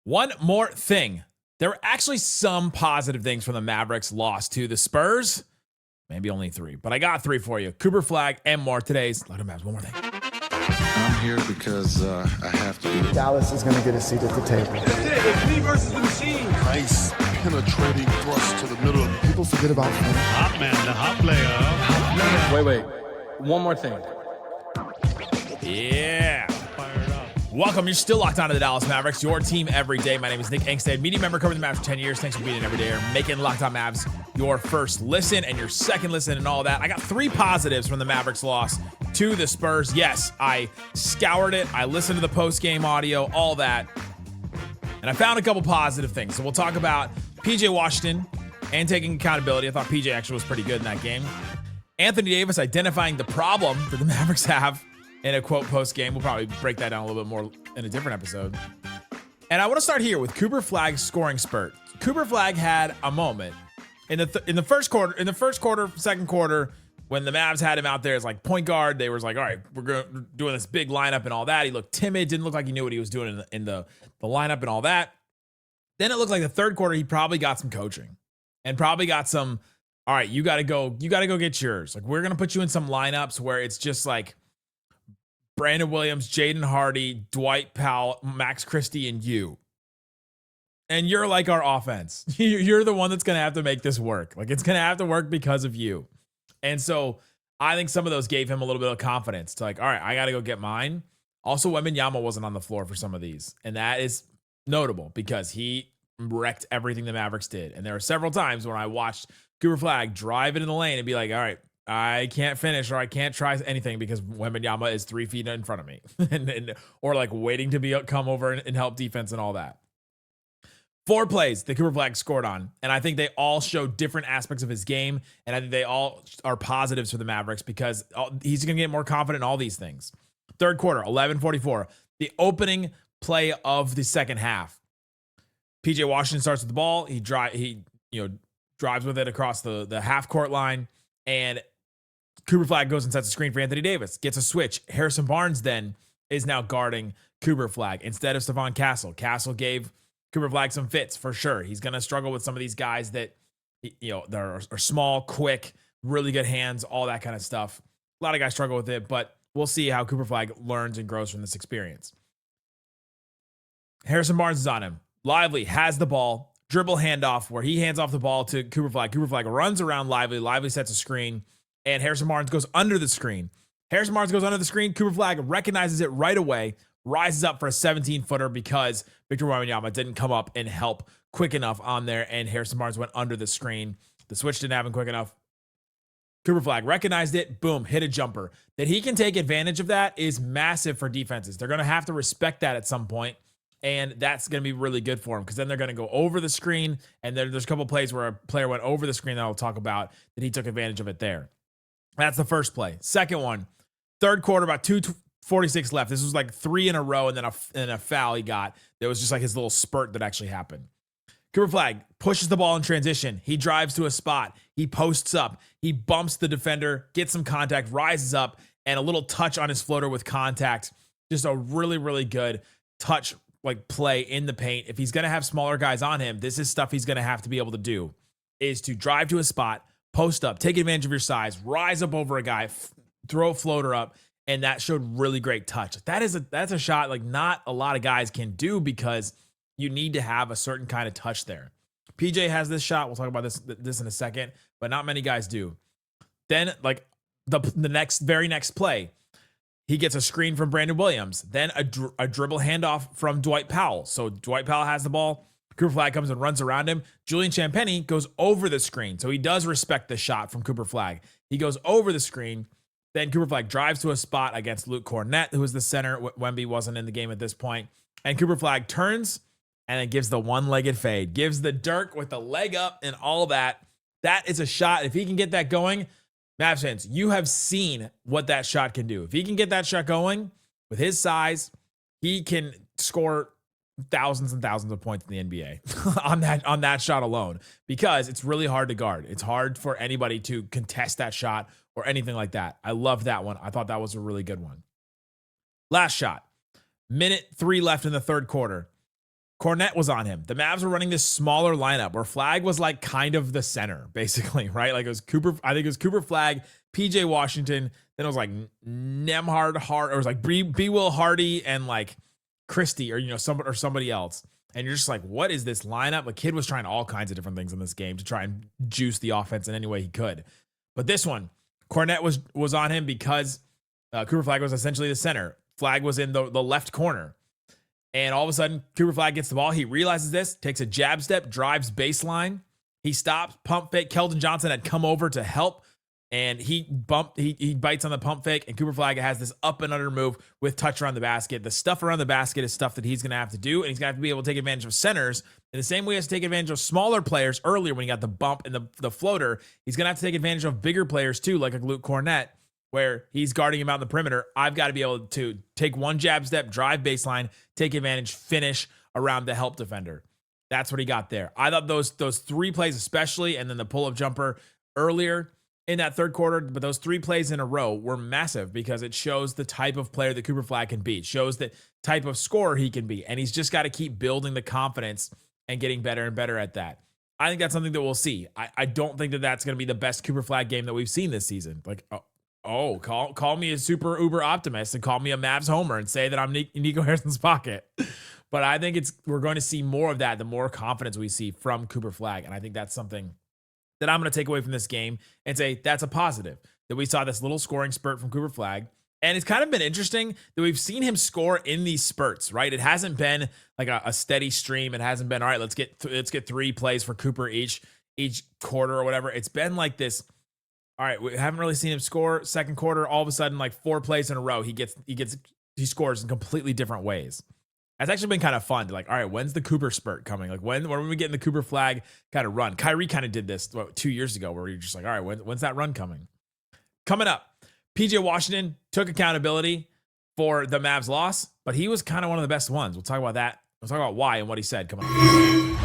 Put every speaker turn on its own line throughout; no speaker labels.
One more thing. There were actually some positive things from the Mavericks loss to the Spurs. Maybe only 3, but I got 3 for you. Cooper Flagg and more today's Let 'em Mavs. One more thing.
I'm here because I have to be.
Dallas is going to get a seat at the table.
That's it. It's me versus the machine.
Nice penetrating thrust to the middle.
People forget about him.
Hot man, the hot player.
Wait. One more thing.
Yeah. Welcome. You're still locked on to the Dallas Mavericks, your team every day. My name is Nick Angstadt, media member covering the Mavs for 10 years. Thanks for being in every day. Making Locked On Mavs your first listen and your second listen and all that. I got 3 positives from the Mavericks loss to the Spurs. Yes, I scoured it. I listened to the post-game audio, all that. And I found a couple positive things. So we'll talk about PJ Washington and taking accountability. I thought PJ actually was pretty good in that game. Anthony Davis identifying the problem that the Mavericks have in a quote post game. We'll probably break that down a little bit more in a different episode. And I want to start here with Cooper Flagg's scoring spurt. Cooper Flagg had a moment in the first quarter, second quarter, when the Mavs had him out there as like point guard. They was like, all right, we're doing this big lineup and all that. He looked timid, didn't look like he knew what he was doing in the lineup and all that. Then it looked like the third quarter, he probably got some coaching and probably got some, all right, you got to go get yours. Like, we're going to put you in some lineups where it's just like Brandon Williams, Jaden Hardy, Dwight Powell, Max Christie, and you. And you're like our offense. You're the one that's going to have to make this work. Like, it's going to have to work because of you. And so I think some of those gave him a little bit of confidence to like, all right, I got to go get mine. Also, Wembanyama wasn't on the floor for some of these. And that is notable because he wrecked everything the Mavericks did. And there are several times when I watched Cooper Flagg drive into the lane and be like, all right, I can't finish or I can't try anything because Wembanyama is 3 feet in front of me or like waiting to come over and help defense and all that. 4 plays that Cooper Flagg scored on. And I think they all show different aspects of his game. And I think they all are positives for the Mavericks because he's going to get more confident in all these things. Third quarter, 11:44, the opening play of the second half. PJ Washington starts with the ball. He drives with it across the half court line. And Cooper Flagg goes and sets a screen for Anthony Davis, gets a switch. Harrison Barnes then is now guarding Cooper Flagg instead of Stephon Castle. Castle gave Cooper Flagg some fits for sure. He's going to struggle with some of these guys that, are small, quick, really good hands, all that kind of stuff. A lot of guys struggle with it, but we'll see how Cooper Flagg learns and grows from this experience. Harrison Barnes is on him. Lively has the ball, dribble handoff where he hands off the ball to Cooper Flagg. Cooper Flagg runs around Lively. Lively sets a screen. And Harrison Barnes goes under the screen. Cooper Flagg recognizes it right away, rises up for a 17-footer because Victor Wembanyama didn't come up and help quick enough on there, and Harrison Barnes went under the screen. The switch didn't happen quick enough. Cooper Flagg recognized it, boom, hit a jumper. That he can take advantage of that is massive for defenses. They're going to have to respect that at some point, and that's going to be really good for him because then they're going to go over the screen, and there's a couple plays where a player went over the screen that I'll talk about that he took advantage of it there. That's the first play. Second one, third quarter, about 2:46 left. This was like 3 in a row, and then a foul he got. There was just like his little spurt that actually happened. Cooper Flagg pushes the ball in transition. He drives to a spot. He posts up. He bumps the defender, gets some contact, rises up, and a little touch on his floater with contact. Just a really, really good touch like play in the paint. If he's going to have smaller guys on him, this is stuff he's going to have to be able to do, is to drive to a spot, post up, take advantage of your size, rise up over a guy, throw a floater up, and that showed really great touch. That's a shot like not a lot of guys can do because you need to have a certain kind of touch there. PJ has this shot. We'll talk about this in a second, but not many guys do. Then like the very next play, he gets a screen from Brandon Williams, then a dribble handoff from Dwight Powell. So Dwight Powell has the ball. Cooper Flagg comes and runs around him. Julian Champagnie goes over the screen. So he does respect the shot from Cooper Flagg. He goes over the screen. Then Cooper Flagg drives to a spot against Luke Cornett, who was the center. Wemby wasn't in the game at this point. And Cooper Flagg turns and then gives the one-legged fade. Gives the Dirk with the leg up and all that. That is a shot. If he can get that going, Mavs fans, you have seen what that shot can do. If he can get that shot going with his size, he can score thousands and thousands of points in the NBA on that shot alone, because it's really hard to guard. It's hard for anybody to contest that shot or anything like that. I love that one. I thought that was a really good one. Last shot. Minute 3 left in the third quarter. Cornette was on him. The Mavs were running this smaller lineup where Flagg was like kind of the center, basically, right? Like it was Cooper, I think it was Cooper Flagg, PJ Washington, then it was like Nemhard Hart, or it was like B. Will Hardy and like Christie or, somebody else. And you're just like, what is this lineup? The kid was trying all kinds of different things in this game to try and juice the offense in any way he could. But this one, Cornette was on him because Cooper Flagg was essentially the center. Flagg was in the left corner. And all of a sudden, Cooper Flagg gets the ball. He realizes this, takes a jab step, drives baseline. He stops, pump fake. Keldon Johnson had come over to help, and he bites on the pump fake, and Cooper Flagg has this up and under move with touch around the basket. The stuff around the basket is stuff that he's going to have to do, and he's going to have to be able to take advantage of centers in the same way he has to take advantage of smaller players earlier when he got the bump and the floater. He's going to have to take advantage of bigger players too, like a Luke Cornette, where he's guarding him out in the perimeter. I've got to be able to take one jab step, drive baseline, take advantage, finish around the help defender. That's what he got there. I thought those 3 plays especially, and then the pull-up jumper earlier in that third quarter, but those 3 plays in a row were massive because it shows the type of player that Cooper Flagg can be. It shows the type of scorer he can be, and he's just got to keep building the confidence and getting better and better at that. I think that's something that we'll see. I don't think that that's going to be the best Cooper Flagg game that we've seen this season. Like, call me a super uber optimist and call me a Mavs homer and say that I'm Nico Harrison's pocket. But I think we're going to see more of that, the more confidence we see from Cooper Flagg. And I think that's something that I'm going to take away from this game and say that's a positive, that we saw this little scoring spurt from Cooper Flagg. And it's kind of been interesting that we've seen him score in these spurts, right? It hasn't been like a steady stream. It hasn't been, all right, let's get 3 plays for Cooper each quarter or whatever. It's been like this. All right, we haven't really seen him score second quarter. All of a sudden, like 4 plays in a row, he scores in completely different ways. That's actually been kind of fun to like, all right, when's the Cooper spurt coming? Like when are we getting the Cooper Flagg kind of run? Kyrie kind of did this 2 years ago where you're just like, all right, when's that run coming? Coming up, PJ Washington took accountability for the Mavs loss, but he was kind of one of the best ones. We'll talk about that. We'll talk about why and what he said. Come on.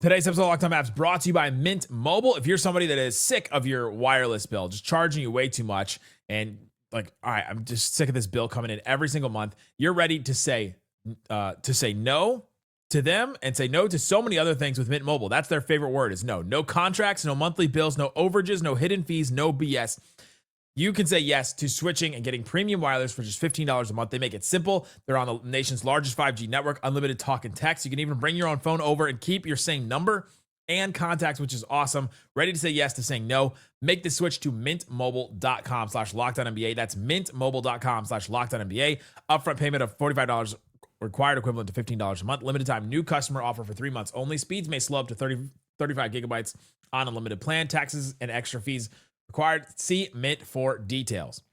Today's episode of Locked On Mavs brought to you by Mint Mobile. If you're somebody that is sick of your wireless bill, just charging you way too much, and like, all right, I'm just sick of this bill coming in every single month, you're ready to say no to them and say no to so many other things with Mint Mobile. That's their favorite word is no. No contracts, no monthly bills, no overages, no hidden fees, no BS. You can say yes to switching and getting premium wireless for just $15 a month. They make it simple. They're on the nation's largest 5G network, unlimited talk and text. You can even bring your own phone over and keep your same number and contacts, which is awesome. Ready to say yes to saying no? Make the switch to mintmobile.com/LockedOnNBA. That's mintmobile.com/LockedOnNBA. Upfront payment of $45 required, equivalent to $15 a month. Limited time new customer offer for 3 months only. Speeds may slow up to 35 gigabytes on unlimited plan. Taxes and extra fees required. See Mint for details.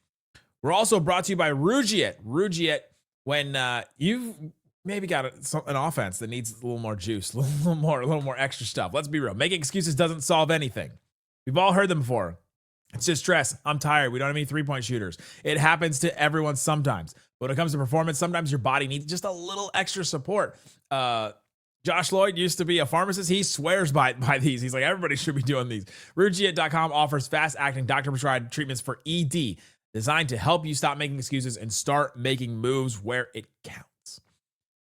We're also brought to you by Rugiet. Rugiet, when you've maybe got an offense that needs a little more juice, a little more extra stuff. Let's be real. Making excuses doesn't solve anything. We've all heard them before. It's just stress. I'm tired. We don't have any 3-point shooters. It happens to everyone sometimes. But when it comes to performance, sometimes your body needs just a little extra support. Josh Lloyd used to be a pharmacist. He swears by these. He's like, everybody should be doing these. Rugiet.com offers fast-acting doctor-prescribed treatments for ED designed to help you stop making excuses and start making moves where it counts.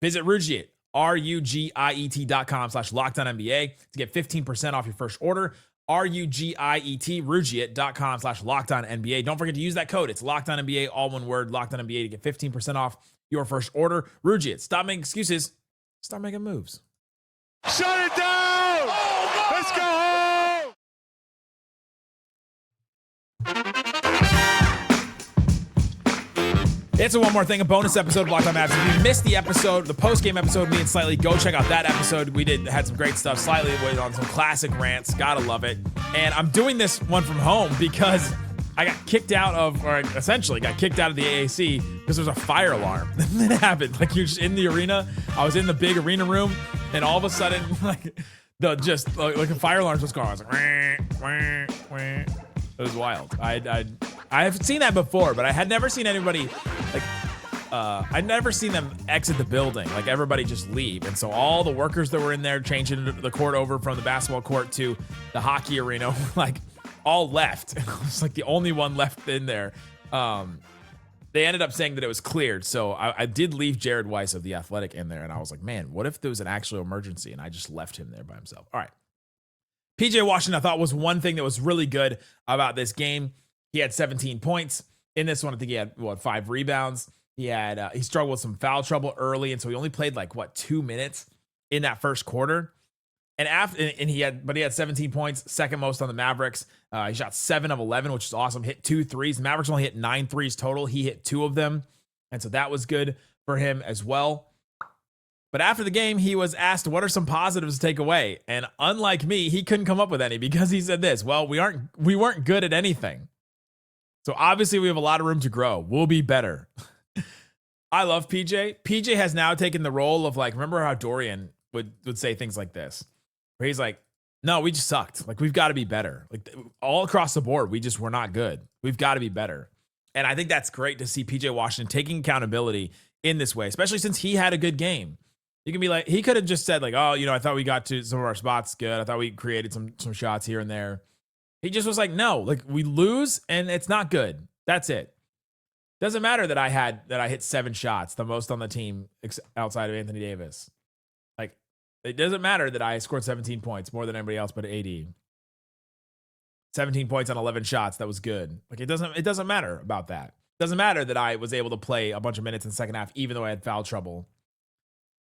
Visit Rugiet, RUGIET.com/LockedOnNBA to get 15% off your first order. RUGIET, Rugiet.com/LockedOnNBA. Don't forget to use that code. It's LockedOnNBA, all one word, LockedOnNBA, to get 15% off your first order. Rugiet, stop making excuses. Start making moves.
Shut it down! Let's go home!
It's a One More Thing, a bonus episode of Locked On Mavs. If you missed the episode, the post-game episode with me and Slightly, go check out that episode. We had some great stuff. Slightly on some classic rants. Gotta love it. And I'm doing this one from home because I got kicked out of, or essentially got kicked out of the AAC because there was a fire alarm that happened. Like, you're just in the arena. I was in the big arena room, and all of a sudden, like a fire alarm was going on. I was like, wah, wah, wah. It was wild. I have seen that before, but I had never seen anybody like I'd never seen them exit the building, like everybody just leave. And so all the workers that were in there changing the court over from the basketball court to the hockey arena, like all left. I was like the only one left in there. they ended up saying that it was cleared. So I did leave Jared Weiss of The Athletic in there. And I was like, man, what if there was an actual emergency? And I just left him there by himself. All right. PJ Washington, I thought, was one thing that was really good about this game. He had 17 points. In this one, I think he had, 5 rebounds. He struggled with some foul trouble early. And so he only played 2 minutes in that first quarter. And he had 17 points, second most on the Mavericks. He shot 7 of 11, which is awesome. Hit 2 threes. Mavericks only hit 9 threes total. He hit 2 of them. And so that was good for him as well. But after the game, he was asked, what are some positives to take away? And unlike me, he couldn't come up with any because he said this, well, we weren't good at anything. So obviously we have a lot of room to grow. We'll be better. I love PJ. PJ has now taken the role of remember how Dorian would say things like this, where he's like, no, we just sucked. We've got to be better. All across the board, we're not good. We've got to be better. And I think that's great to see PJ Washington taking accountability in this way, especially since he had a good game. You can be he could have just said oh, I thought we got to some of our spots good. I thought we created some shots here and there. He just was no, we lose and it's not good. That's it. Doesn't matter that I hit 7 shots, the most on the team outside of Anthony Davis. It doesn't matter that I scored 17 points, more than anybody else but AD. 17 points on 11 shots, that was good. It doesn't matter about that. It doesn't matter that I was able to play a bunch of minutes in the second half, even though I had foul trouble.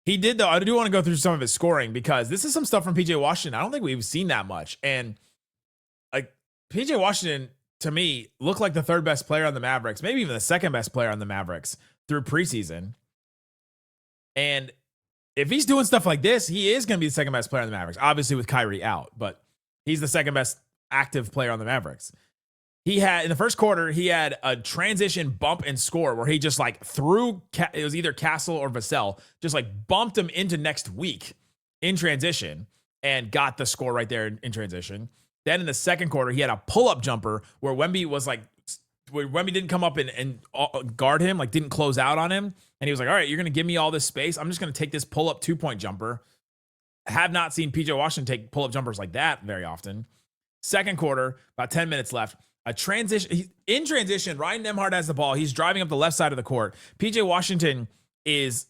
He did, though. I do want to go through some of his scoring because this is some stuff from PJ Washington. I don't think we've seen that much. And PJ Washington, to me, looked like the third best player on the Mavericks, maybe even the second best player on the Mavericks through preseason. And if he's doing stuff like this, he is going to be the second best player on the Mavericks, obviously with Kyrie out, but he's the second best active player on the Mavericks. He had, in the first quarter, he had a transition bump and score where he just threw, it was either Castle or Vassell, just bumped him into next week in transition and got the score right there in transition. Then in the second quarter, he had a pull-up jumper where Wemby was where Wemby didn't come up and guard him, didn't close out on him. And he was all right, you're going to give me all this space. I'm just going to take this pull-up 2-point jumper. I have not seen PJ Washington take pull-up jumpers like that very often. Second quarter, about 10 minutes left. In transition, Ryan Nembhard has the ball. He's driving up the left side of the court. PJ Washington is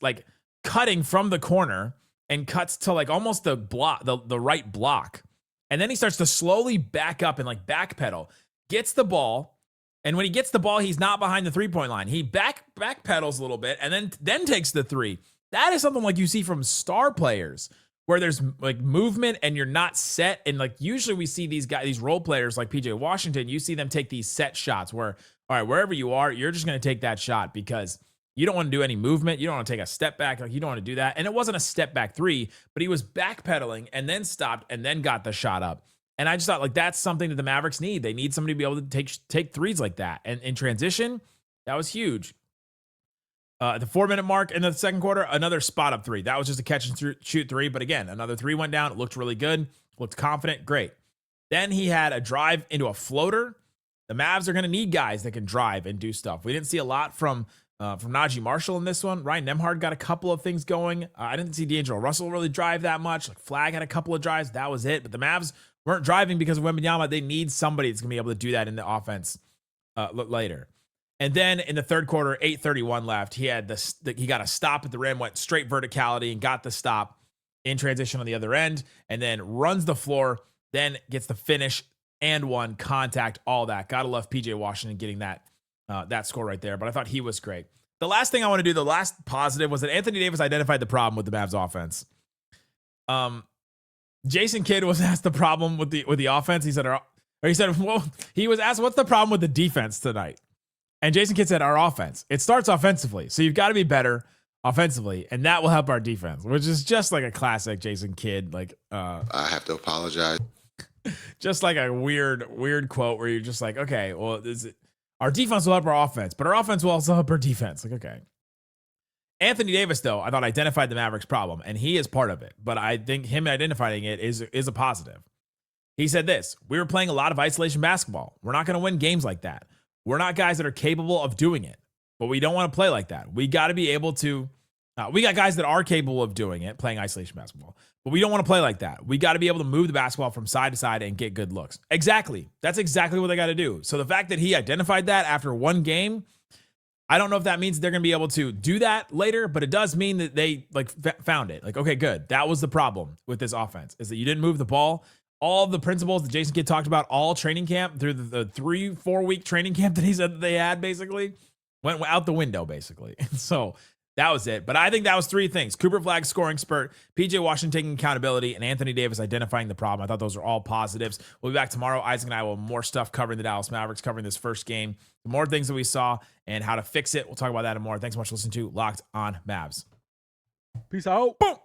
cutting from the corner and cuts to almost the block, the right block. And then he starts to slowly back up and backpedal, gets the ball. And when he gets the ball, he's not behind the 3-point line. He backpedals a little bit and then takes the 3. That is something you see from star players where there's movement and you're not set. And usually we see these role players like PJ Washington, you see them take these set shots where, all right, wherever you are, you're just going to take that shot because you don't want to do any movement. You don't want to take a step back. You don't want to do that. And it wasn't a step back 3, but he was backpedaling and then stopped and then got the shot up. And I just thought that's something that the Mavericks need. They need somebody to be able to take threes like that. And in transition, that was huge. The 4-minute mark in the second quarter, another spot up 3. That was just a catch and shoot 3. But again, another 3 went down. It looked really good. Looked confident. Great. Then he had a drive into a floater. The Mavs are going to need guys that can drive and do stuff. We didn't see a lot from Naji Marshall in this one. Ryan Nembhard got a couple of things going. I didn't see D'Angelo Russell really drive that much. Flagg had a couple of drives. That was it. But the Mavs weren't driving because of Wembanyama. They need somebody that's going to be able to do that in the offense later. And then in the third quarter, 8:31 left, he got a stop at the rim, went straight verticality and got the stop in transition on the other end, and then runs the floor, then gets the finish and one contact, all that. Gotta love PJ Washington getting that score right there. But I thought he was great. The last thing I want to do, the last positive, was that Anthony Davis identified the problem with the Mavs offense. Jason Kidd was asked the problem with the offense. He was asked, what's the problem with the defense tonight? And Jason Kidd said, our offense. It starts offensively. So you've got to be better offensively, and that will help our defense, which is just a classic Jason Kidd.
I have to apologize.
Just a weird quote where you're just okay, well, our defense will help our offense, but our offense will also help our defense. Okay. Anthony Davis, though, I thought identified the Mavericks problem, and he is part of it. But I think him identifying it is a positive. He said this: we were playing a lot of isolation basketball. We're not going to win games like that. We're not guys that are capable of doing it, but we don't want to play like that. We got to be able to. We got guys that are capable of doing it, playing isolation basketball, but we don't want to play like that. We got to be able to move the basketball from side to side and get good looks. Exactly. That's exactly what they got to do. So the fact that he identified that after one game, I don't know if that means they're going to be able to do that later, but it does mean that they like found it. Like, okay, good. That was the problem with this offense, is that you didn't move the ball. All the principles that Jason Kidd talked about all training camp through the 3-4 week training camp that he said that they had basically went out the window basically. And so that was it. But I think that was 3 things: Cooper Flagg scoring spurt, PJ Washington taking accountability, and Anthony Davis identifying the problem. I thought those are all positives. We'll be back tomorrow. Isaac and I will have more stuff covering the Dallas Mavericks, covering this first game, the more things that we saw and how to fix it. We'll talk about that and more. Thanks so much for listening to Locked on Mavs.
Peace out.
Boom.